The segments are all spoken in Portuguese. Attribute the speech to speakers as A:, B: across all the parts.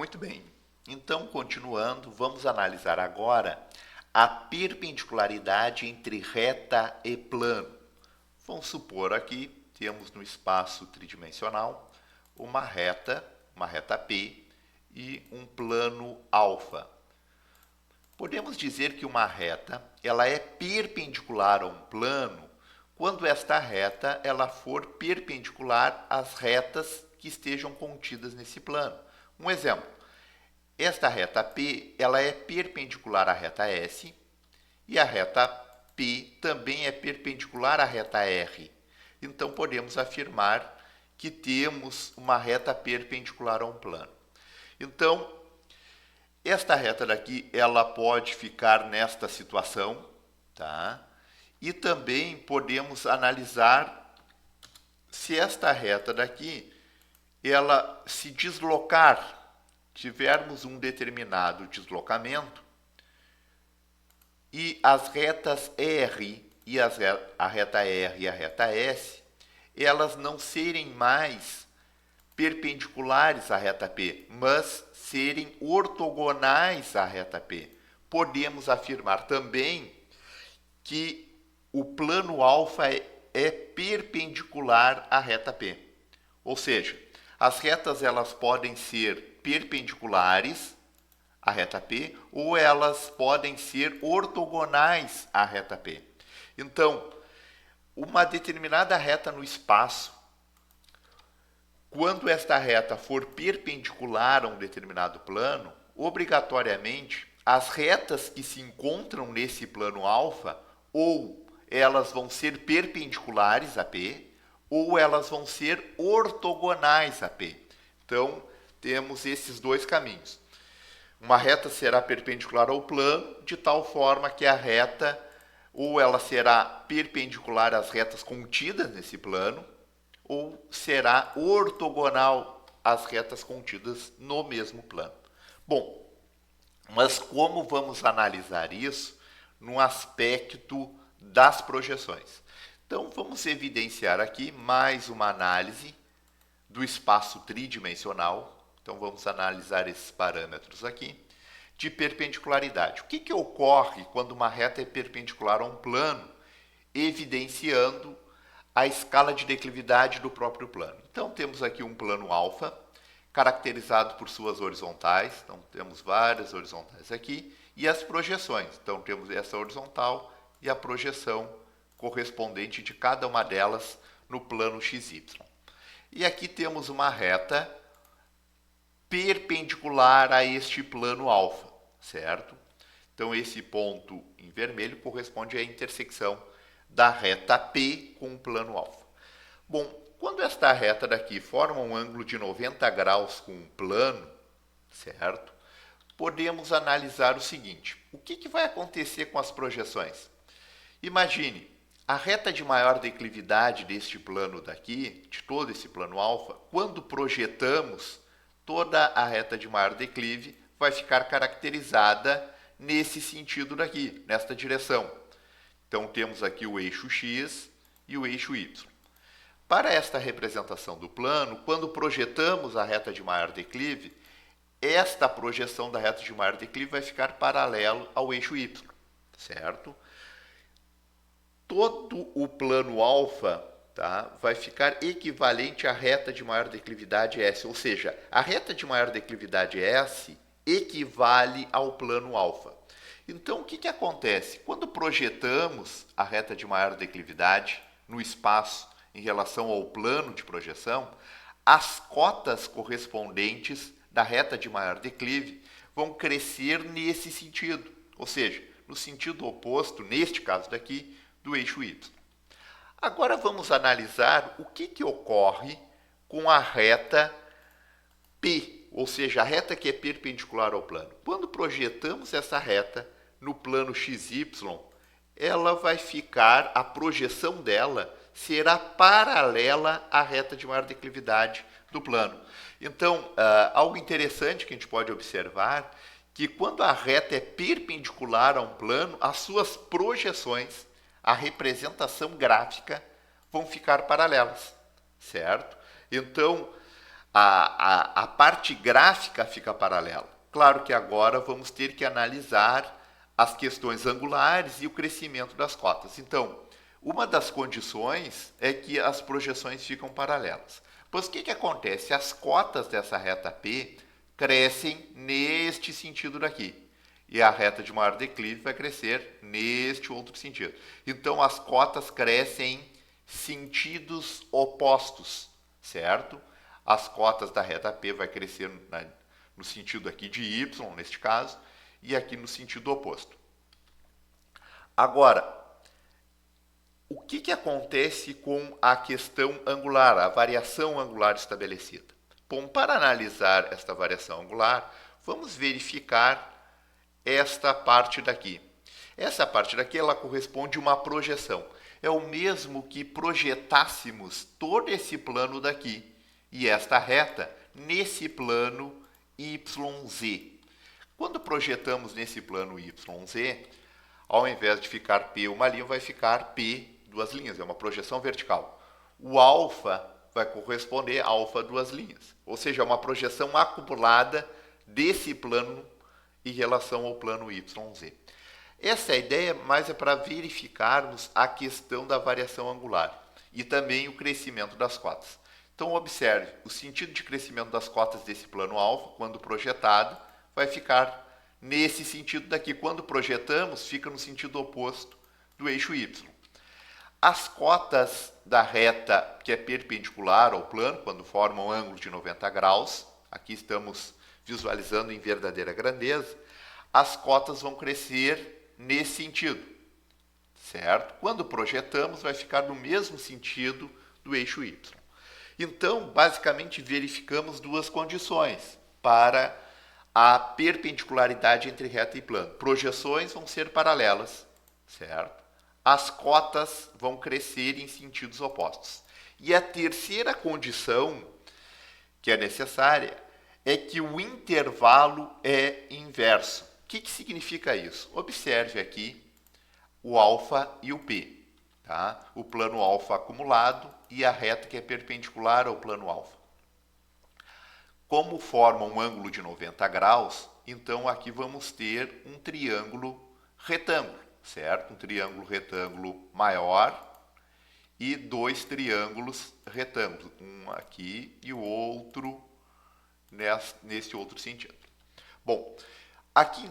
A: Muito bem. Então, continuando, vamos analisar agora a perpendicularidade entre reta e plano. Vamos supor aqui, temos no espaço tridimensional uma reta P e um plano alfa. Podemos dizer que uma reta ela é perpendicular a um plano quando esta reta ela for perpendicular às retas que estejam contidas nesse plano. Um exemplo, esta reta P ela é perpendicular à reta S e a reta P também é perpendicular à reta R. Então podemos afirmar que temos uma reta perpendicular a um plano. Então, esta reta daqui ela pode ficar nesta situação, tá? E também podemos analisar se esta reta daqui ela se deslocar, tivermos um determinado deslocamento e as retas R e a reta R e a reta S, elas não serem mais perpendiculares à reta P, mas serem ortogonais à reta P. Podemos afirmar também que o plano alfa é perpendicular à reta P. Ou seja, as retas elas podem ser perpendiculares à reta P ou elas podem ser ortogonais à reta P. Então, uma determinada reta no espaço, quando esta reta for perpendicular a um determinado plano, obrigatoriamente as retas que se encontram nesse plano alfa, ou elas vão ser perpendiculares a P, ou elas vão ser ortogonais a P. Então, temos esses dois caminhos. Uma reta será perpendicular ao plano, de tal forma que a reta, ou ela será perpendicular às retas contidas nesse plano, ou será ortogonal às retas contidas no mesmo plano. Bom, mas como vamos analisar isso no aspecto das projeções? Então, vamos evidenciar aqui mais uma análise do espaço tridimensional. Então, vamos analisar esses parâmetros aqui de perpendicularidade. O que ocorre quando uma reta é perpendicular a um plano, evidenciando a escala de declividade do próprio plano? Então, temos aqui um plano alfa, caracterizado por suas horizontais. Então, temos várias horizontais aqui, e as projeções. Então, temos essa horizontal e a projeção correspondente de cada uma delas no plano XY. E aqui temos uma reta perpendicular a este plano alfa, certo? Então, esse ponto em vermelho corresponde à intersecção da reta P com o plano alfa. Bom, quando esta reta daqui forma um ângulo de 90 graus com o plano, certo? Podemos analisar o seguinte: o que vai acontecer com as projeções? Imagine, a reta de maior declividade deste plano daqui, de todo esse plano alfa, quando projetamos, toda a reta de maior declive vai ficar caracterizada nesse sentido daqui, nesta direção. Então, temos aqui o eixo X e o eixo Y. Para esta representação do plano, quando projetamos a reta de maior declive, esta projeção da reta de maior declive vai ficar paralelo ao eixo Y, certo? Todo o plano alfa, tá, vai ficar equivalente à reta de maior declividade S, ou seja, a reta de maior declividade S equivale ao plano alfa. Então, o que acontece? Quando projetamos a reta de maior declividade no espaço em relação ao plano de projeção, as cotas correspondentes da reta de maior declive vão crescer nesse sentido, ou seja, no sentido oposto, neste caso daqui, do eixo Y. Agora vamos analisar o que ocorre com a reta P, ou seja, a reta que é perpendicular ao plano. Quando projetamos essa reta no plano XY, ela vai ficar, a projeção dela será paralela à reta de maior declividade do plano. Então, algo interessante que a gente pode observar, que quando a reta é perpendicular a um plano, as suas projeções, a representação gráfica, vão ficar paralelas, certo? Então, a parte gráfica fica paralela. Claro que agora vamos ter que analisar as questões angulares e o crescimento das cotas. Então, uma das condições é que as projeções ficam paralelas. Pois o que acontece? As cotas dessa reta P crescem neste sentido daqui. E a reta de maior declive vai crescer neste outro sentido. Então, as cotas crescem em sentidos opostos, certo? As cotas da reta P vai crescer no sentido aqui de Y, neste caso, e aqui no sentido oposto. Agora, o que acontece com a questão angular, a variação angular estabelecida? Bom, para analisar esta variação angular, vamos verificar esta parte daqui. Essa parte daqui ela corresponde a uma projeção. É o mesmo que projetássemos todo esse plano daqui e esta reta nesse plano YZ. Quando projetamos nesse plano YZ, ao invés de ficar P uma linha, vai ficar P duas linhas. É uma projeção vertical. O alfa vai corresponder a alfa duas linhas. Ou seja, é uma projeção acumulada desse plano em relação ao plano YZ. Essa ideia mais é para verificarmos a questão da variação angular e também o crescimento das cotas. Então, observe, o sentido de crescimento das cotas desse plano alfa, quando projetado, vai ficar nesse sentido daqui. Quando projetamos, fica no sentido oposto do eixo Y. As cotas da reta que é perpendicular ao plano, quando formam um ângulo de 90 graus, aqui estamos visualizando em verdadeira grandeza, as cotas vão crescer nesse sentido, certo? Quando projetamos, vai ficar no mesmo sentido do eixo Y. Então, basicamente, verificamos duas condições para a perpendicularidade entre reta e plano. Projeções vão ser paralelas, certo? As cotas vão crescer em sentidos opostos. E a terceira condição que é necessária é que o intervalo é inverso. O que significa isso? Observe aqui o alfa e o P. Tá? O plano alfa acumulado e a reta que é perpendicular ao plano alfa. Como formam um ângulo de 90 graus, então aqui vamos ter um triângulo retângulo, certo? Um triângulo retângulo maior e dois triângulos retângulos, um aqui e o outro nesse outro sentido. Bom, aqui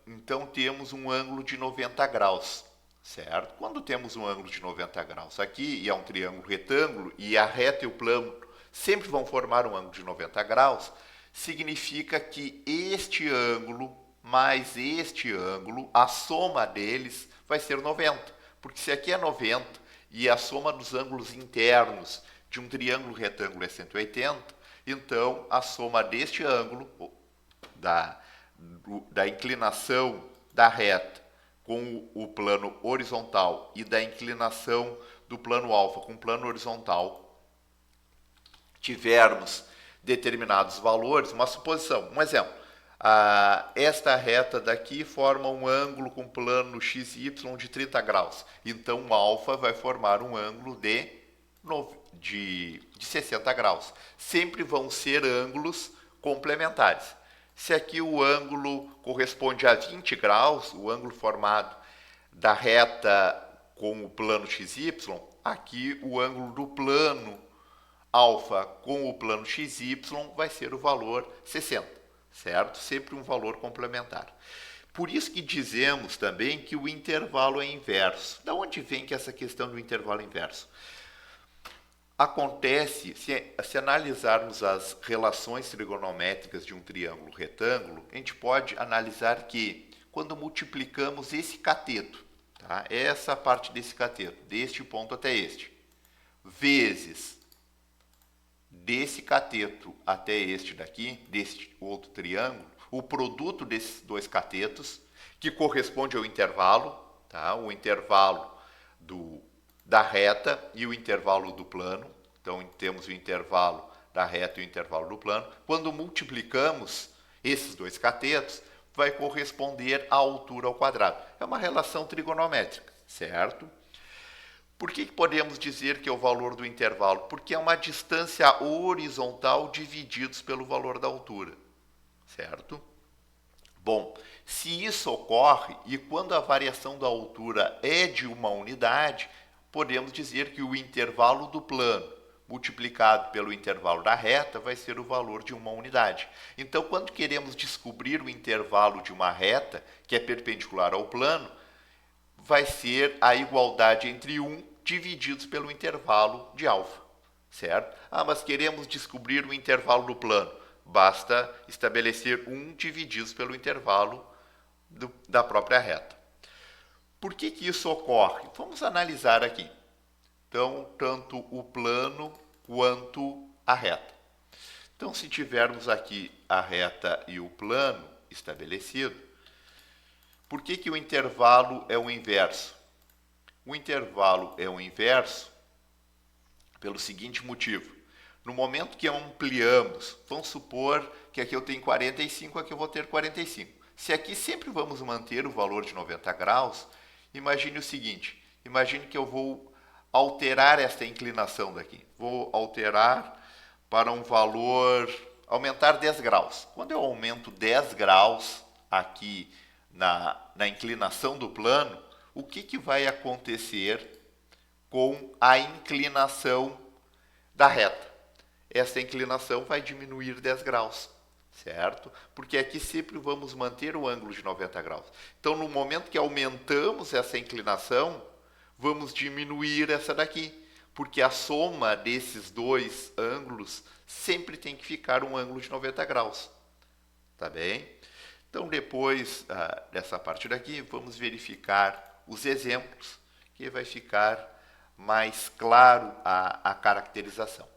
A: então temos um ângulo de 90 graus, certo? Quando temos um ângulo de 90 graus aqui, e é um triângulo retângulo, e a reta e o plano sempre vão formar um ângulo de 90 graus, significa que este ângulo mais este ângulo, a soma deles vai ser 90. Porque se aqui é 90 e a soma dos ângulos internos de um triângulo retângulo é 180, então a soma deste ângulo, da inclinação da reta com o plano horizontal e da inclinação do plano alfa com o plano horizontal, tivermos determinados valores, uma suposição, um exemplo, esta reta daqui forma um ângulo com plano XY de 30 graus, então o alfa vai formar um ângulo de 60 graus. Sempre vão ser ângulos complementares. Se aqui o ângulo corresponde a 20 graus, o ângulo formado da reta com o plano XY, aqui o ângulo do plano alfa com o plano XY vai ser o valor 60, certo? Sempre um valor complementar. Por isso que dizemos também que o intervalo é inverso. Da onde vem que essa questão do intervalo inverso? Acontece, se analisarmos as relações trigonométricas de um triângulo retângulo, a gente pode analisar que quando multiplicamos esse cateto, tá? Essa parte desse cateto, deste ponto até este, vezes desse cateto até este daqui, deste outro triângulo, o produto desses dois catetos, que corresponde ao intervalo, tá? O intervalo da reta e o intervalo do plano. Então, temos o intervalo da reta e o intervalo do plano. Quando multiplicamos esses dois catetos, vai corresponder à altura ao quadrado. É uma relação trigonométrica, certo? Por que podemos dizer que é o valor do intervalo? Porque é uma distância horizontal divididos pelo valor da altura, certo? Bom, se isso ocorre e quando a variação da altura é de uma unidade, podemos dizer que o intervalo do plano multiplicado pelo intervalo da reta vai ser o valor de uma unidade. Então, quando queremos descobrir o intervalo de uma reta que é perpendicular ao plano, vai ser a igualdade entre 1 divididos pelo intervalo de alfa, certo? Ah, mas queremos descobrir o intervalo do plano. Basta estabelecer 1 divididos pelo intervalo da própria reta. Por que isso ocorre? Vamos analisar aqui. Então, tanto o plano quanto a reta. Então, se tivermos aqui a reta e o plano estabelecido, por que o intervalo é o inverso? O intervalo é o inverso pelo seguinte motivo. No momento que ampliamos, vamos supor que aqui eu tenho 45, aqui eu vou ter 45. Se aqui sempre vamos manter o valor de 90 graus, imagine o seguinte, imagine que eu vou alterar esta inclinação daqui. Vou alterar para um valor, aumentar 10 graus. Quando eu aumento 10 graus aqui na inclinação do plano, o que vai acontecer com a inclinação da reta? Essa inclinação vai diminuir 10 graus, certo? Porque aqui sempre vamos manter o ângulo de 90 graus. Então, no momento que aumentamos essa inclinação, vamos diminuir essa daqui, porque a soma desses dois ângulos sempre tem que ficar um ângulo de 90 graus. Tá bem? Então, depois dessa parte daqui, vamos verificar os exemplos, que vai ficar mais claro a caracterização.